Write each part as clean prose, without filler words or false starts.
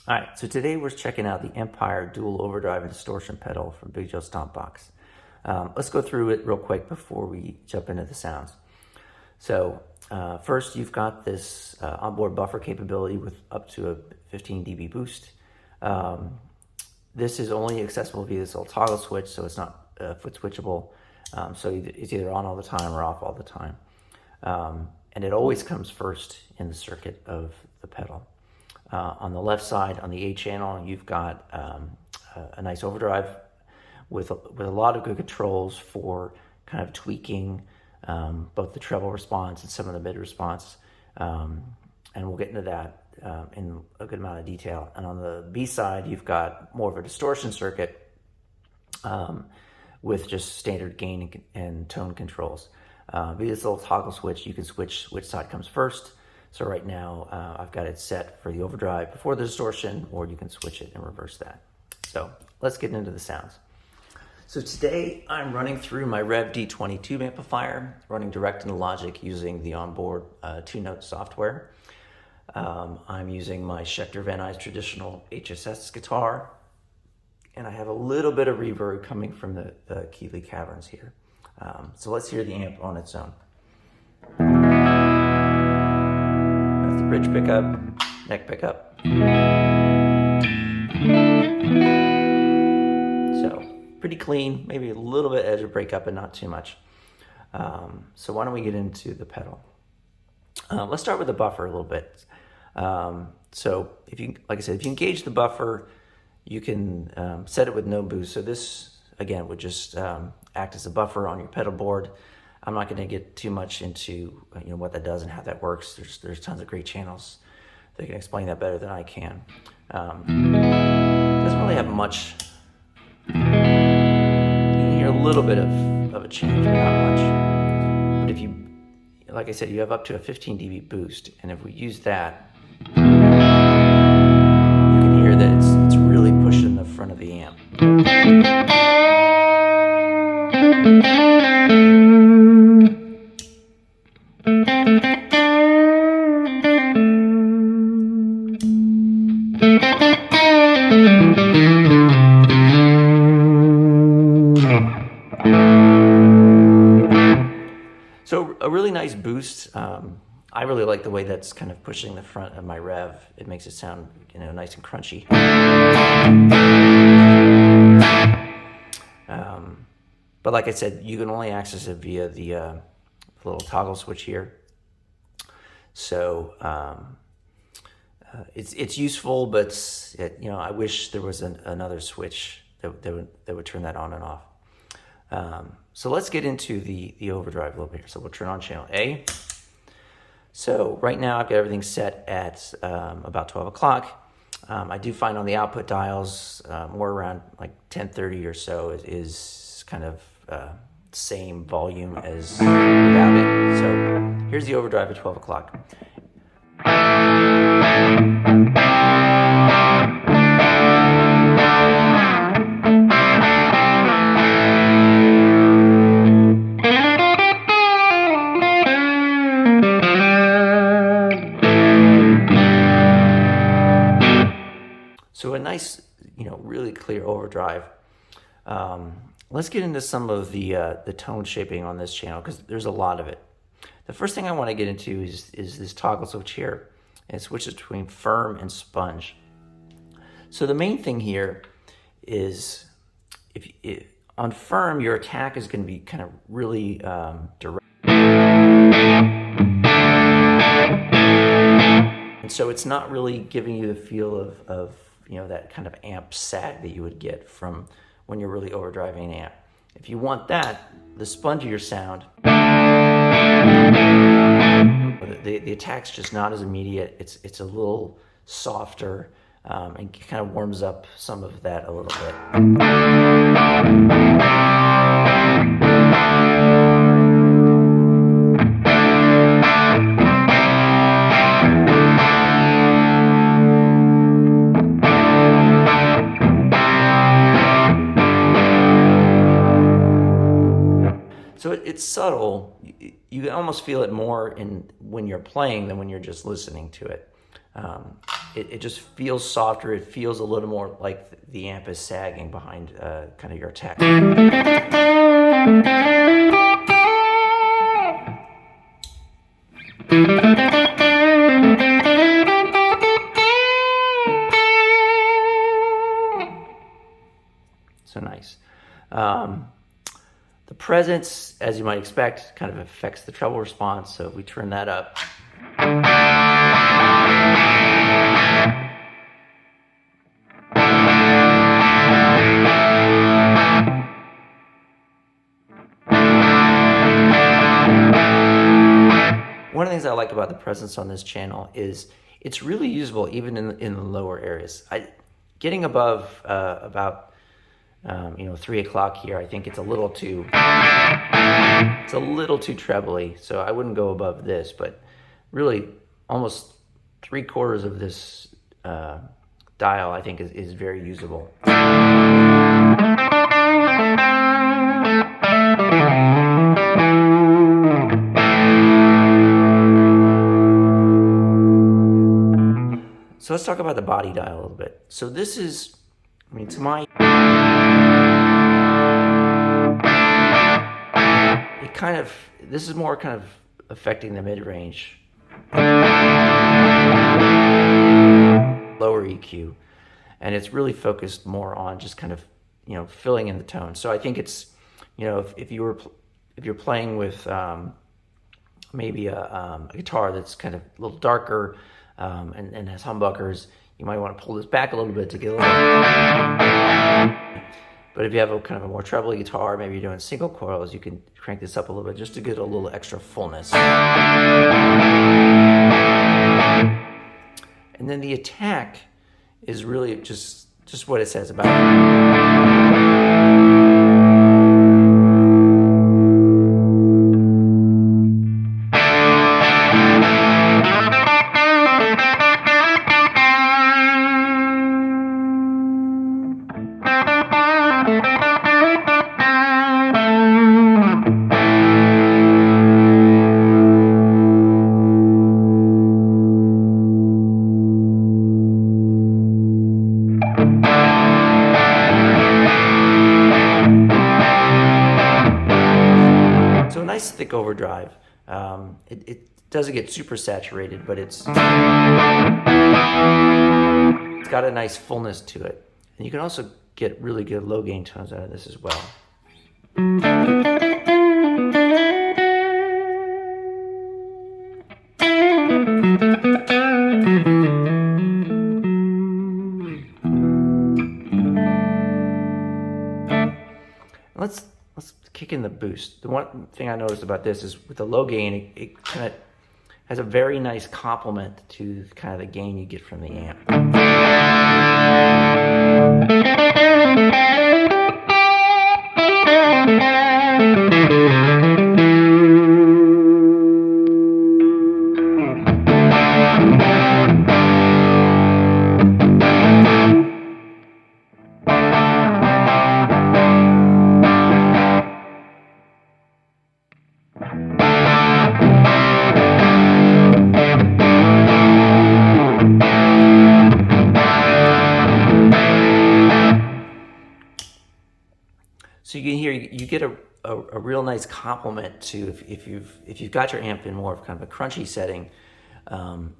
All right, so today we're checking out the Empire Dual Overdrive and Distortion pedal from Big Joe Stomp Box. Let's go through it real quick before we jump into the sounds. So first, you've got this onboard buffer capability with up to a 15 dB boost. This is only accessible via this little toggle switch, so it's not foot switchable. So it's either on all the time or off all the time. And it always comes first in the circuit of the pedal. On the left side, on the A channel, you've got a nice overdrive with a lot of good controls for kind of tweaking both the treble response and some of the mid response. And we'll get into that in a good amount of detail. And on the B side, you've got more of a distortion circuit with just standard gain and tone controls. Via this little toggle switch, you can switch which side comes first. So right now, I've got it set for the overdrive before the distortion, or you can switch it and reverse that. So let's get into the sounds. So today I'm running through my Rev D20 tube amplifier, running direct into Logic using the onboard two-note software. I'm using my Schecter Van Nuys traditional HSS guitar, and I have a little bit of reverb coming from the Keeley Caverns here. So let's hear the amp on its own. That's the bridge pickup, neck pickup. So pretty clean, maybe a little bit edge of breakup, but not too much. So why don't we get into the pedal? Let's start with the buffer a little bit. So if you, like I said, if you engage the buffer, you can set it with no boost. So this, again, would just act as a buffer on your pedal board. I'm not going to get too much into what that does and how that works. There's tons of great channels that can explain that better than I can. Doesn't really have much. You can hear a little bit of a change, but not much. But if you, like I said, you have up to a 15 dB boost, and if we use that, you can hear that it's really pushing the front of the amp. So a really nice boost. I really like the way that's kind of pushing the front of my Rev. It makes it sound, nice and crunchy. But like I said, you can only access it via the little toggle switch here. So it's useful, but I wish there was another switch that would turn that on and off. So let's get into the overdrive a little bit here. So we'll turn on channel A. So right now I've got everything set at about 12 o'clock. I do find on the output dials, more around like 10:30 or so is kind of same volume as without it. So here's the overdrive at 12 o'clock. So a nice, really clear overdrive. Let's get into some of the tone shaping on this channel, because there's a lot of it. The first thing I want to get into is this toggle switch here. And it switches between firm and sponge. So the main thing here is on firm, your attack is going to be kind of really direct. And so it's not really giving you the feel of that kind of amp sag that you would get from when you're really overdriving an amp. If you want that, the spongier sound, the attack's just not as immediate. It's a little softer and kind of warms up some of that a little bit. So it's subtle. You can almost feel it more when you're playing than when you're just listening to it. it just feels softer. It feels a little more like the amp is sagging behind kind of your attack. So nice. The presence, as you might expect, kind of affects the treble response, so if we turn that up. One of the things I like about the presence on this channel is it's really usable even in the lower areas. Getting above about 3 o'clock here, I think it's a little too trebly, so I wouldn't go above this, but really almost 3/4 of this dial I think is very usable. So let's talk about the body dial a little bit. So this is, to my, this is more kind of affecting the mid-range, lower EQ, and it's really focused more on just kind of, filling in the tone. So I think it's, if you're playing with maybe a guitar that's kind of a little darker, and has humbuckers, you might want to pull this back a little bit to get a little. But if you have a kind of a more trebly guitar, maybe you're doing single coils, you can crank this up a little bit just to get a little extra fullness. And then the attack is really just what it says about it. Nice thick overdrive. It doesn't get super saturated, but it's got a nice fullness to it. And you can also get really good low gain tones out of this as well. Let's kick in the boost. The one thing I noticed about this is with the low gain, it kind of has a very nice complement to kind of the gain you get from the amp. So you can hear, you get a real nice complement to if you've got your amp in more of kind of a crunchy setting.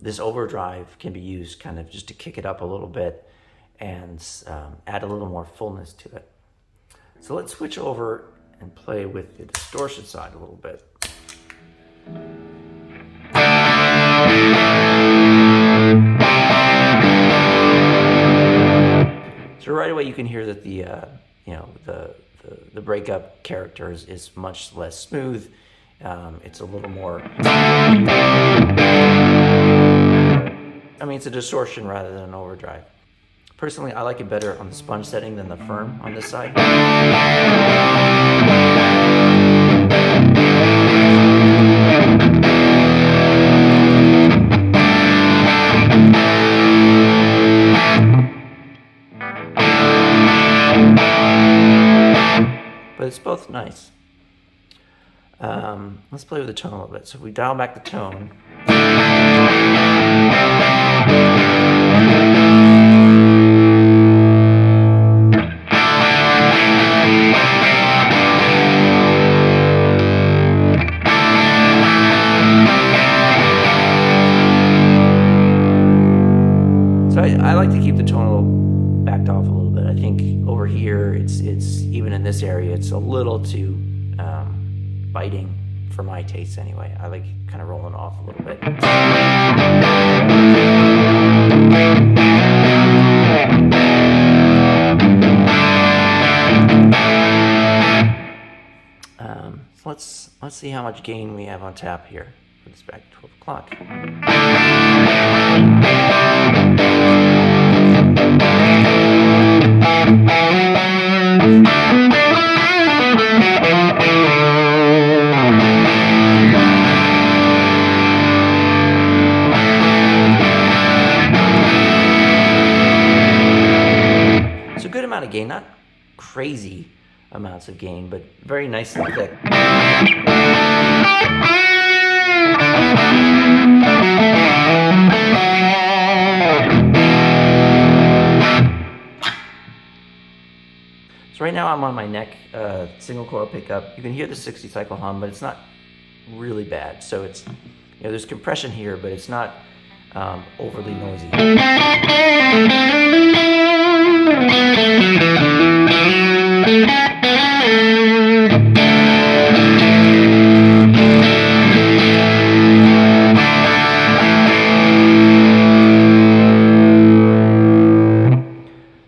This overdrive can be used kind of just to kick it up a little bit and add a little more fullness to it. So let's switch over and play with the distortion side a little bit. So right away you can hear that the breakup character is much less smooth. It's a little more, it's a distortion rather than an overdrive. Personally, I like it better on the sponge setting than the firm on this side. But it's both nice. Let's play with the tone a little bit. So if we dial back the tone. I like to keep the tone a little backed off a little bit. I think over here, it's even in this area, it's a little too biting for my taste anyway. I like kind of rolling off a little bit. So let's see how much gain we have on tap here. Put this back to 12 o'clock. So a good amount of gain, not crazy amounts of gain, but very nice and thick. So right now I'm on my neck single coil pickup. You can hear the 60 cycle hum, but it's not really bad. So it's, there's compression here, but it's not overly noisy.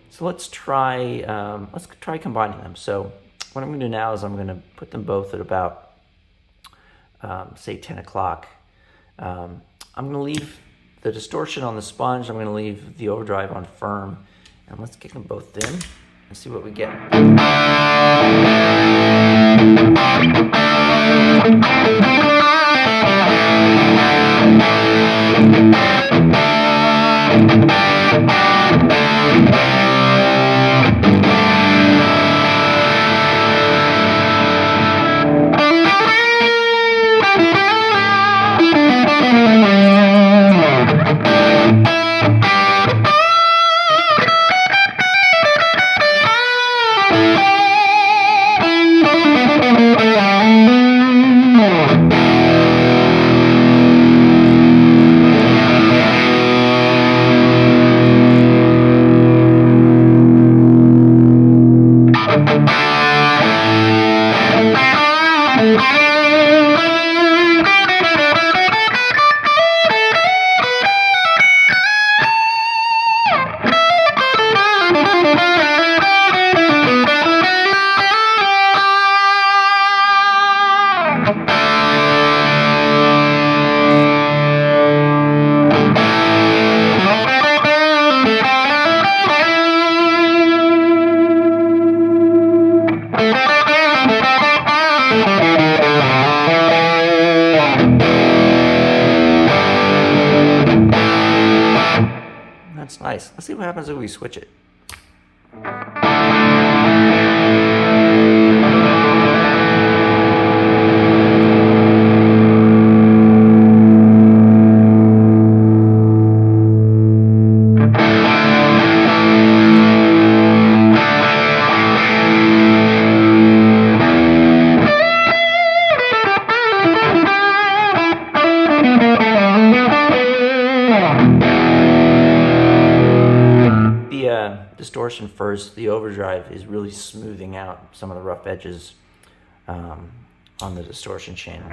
So let's try combining them. So what I'm going to do now is I'm going to put them both at about say 10 o'clock. I'm going to leave the distortion on the sponge. I'm going to leave the overdrive on firm, and let's kick them both in and see what we get. That's nice. Let's see what happens if we switch it. Distortion first, the overdrive is really smoothing out some of the rough edges on the distortion channel.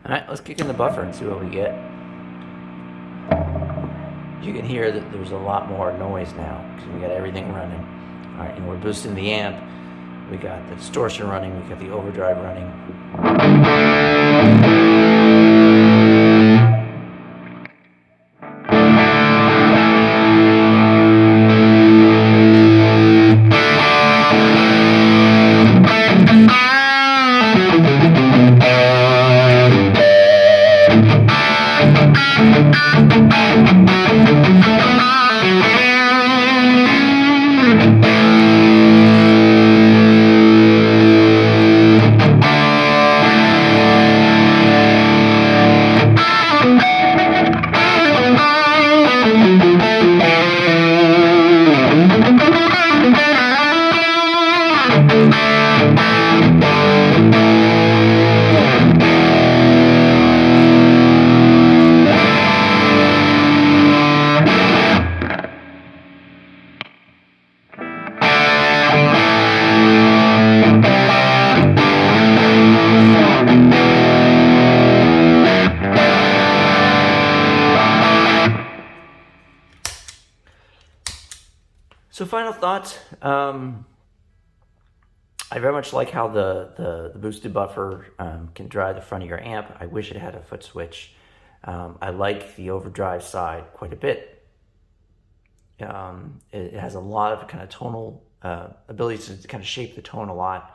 Alright, let's kick in the buffer and see what we get. As you you can hear that there's a lot more noise now because we got everything running. All right, and we're boosting the amp. We got the distortion running. We got the overdrive running. So final thoughts, I very much like how the boosted buffer can drive the front of your amp. I wish it had a foot switch. I like the overdrive side quite a bit. It has a lot of kind of tonal ability to kind of shape the tone a lot.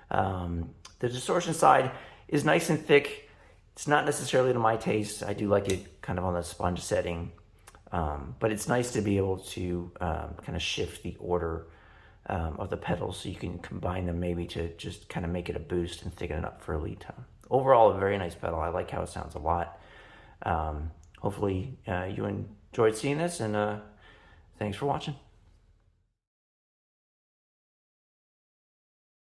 The distortion side is nice and thick. It's not necessarily to my taste. I do like it kind of on the sponge setting. But it's nice to be able to kind of shift the order of the pedals so you can combine them maybe to just kind of make it a boost and thicken it up for a lead tone. Overall, a very nice pedal. I like how it sounds a lot. Hopefully you enjoyed seeing this, and thanks for watching.